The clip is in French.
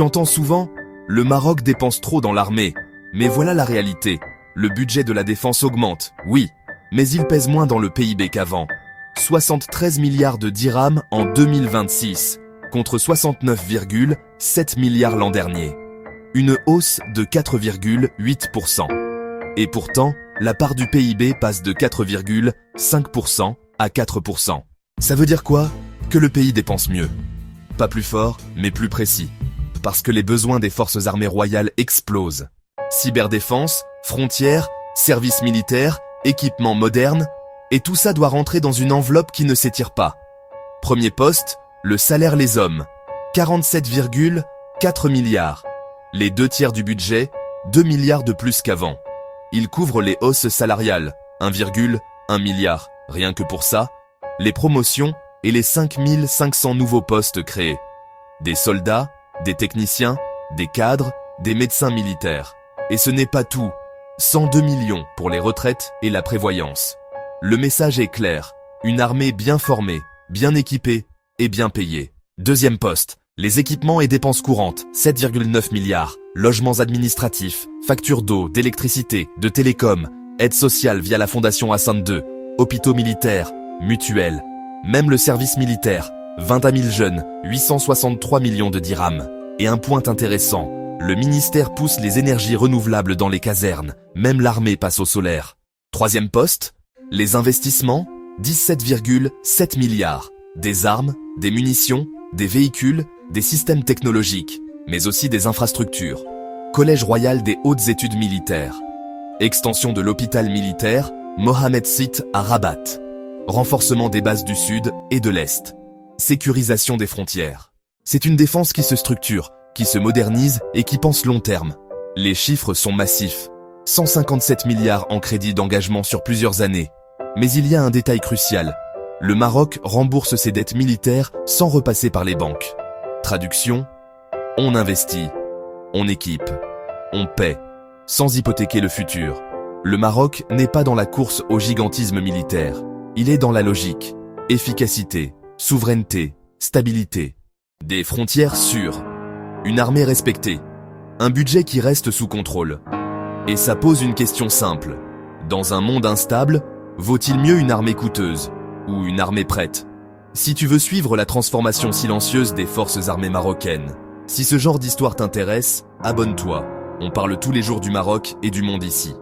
Tu entends souvent « Le Maroc dépense trop dans l'armée ». Mais voilà la réalité. Le budget de la défense augmente, oui, mais il pèse moins dans le PIB qu'avant. 73 milliards de dirhams en 2026, contre 69,7 milliards l'an dernier. Une hausse de 4,8%. Et pourtant, la part du PIB passe de 4,5% à 4%. Ça veut dire quoi? Que le pays dépense mieux. Pas plus fort, mais plus précis. Parce que les besoins des forces armées royales explosent. Cyberdéfense, frontières, services militaires, équipements modernes, et tout ça doit rentrer dans une enveloppe qui ne s'étire pas. Premier poste, le salaire les hommes, 47,4 milliards. Les 2/3 du budget, 2 milliards de plus qu'avant. Il couvre les hausses salariales, 1,1 milliard, rien que pour ça, les promotions et les 5500 nouveaux postes créés. Des soldats, des techniciens, des cadres, des médecins militaires. Et ce n'est pas tout, 102 millions pour les retraites et la prévoyance. Le message est clair, une armée bien formée, bien équipée et bien payée. Deuxième poste, les équipements et dépenses courantes, 7,9 milliards, logements administratifs, factures d'eau, d'électricité, de télécom, aide sociale via la Fondation Hassan II, hôpitaux militaires, mutuelles, même le service militaire, 21 000 jeunes, 863 millions de dirhams. Et un point intéressant, le ministère pousse les énergies renouvelables dans les casernes, même l'armée passe au solaire. Troisième poste, les investissements, 17,7 milliards. Des armes, des munitions, des véhicules, des systèmes technologiques, mais aussi des infrastructures. Collège royal des hautes études militaires. Extension de l'hôpital militaire, Mohamed VI à Rabat. Renforcement des bases du sud et de l'est. Sécurisation des frontières. C'est une défense qui se structure, qui se modernise et qui pense long terme. Les chiffres sont massifs. 157 milliards en crédit d'engagement sur plusieurs années. Mais il y a un détail crucial. Le Maroc rembourse ses dettes militaires sans repasser par les banques. Traduction, on investit, on équipe, on paie, sans hypothéquer le futur. Le Maroc n'est pas dans la course au gigantisme militaire. Il est dans la logique, efficacité, souveraineté, stabilité. Des frontières sûres. Une armée respectée, un budget qui reste sous contrôle. Et ça pose une question simple. Dans un monde instable, vaut-il mieux une armée coûteuse ou une armée prête? Si tu veux suivre la transformation silencieuse des forces armées marocaines, si ce genre d'histoire t'intéresse, abonne-toi. On parle tous les jours du Maroc et du monde ici.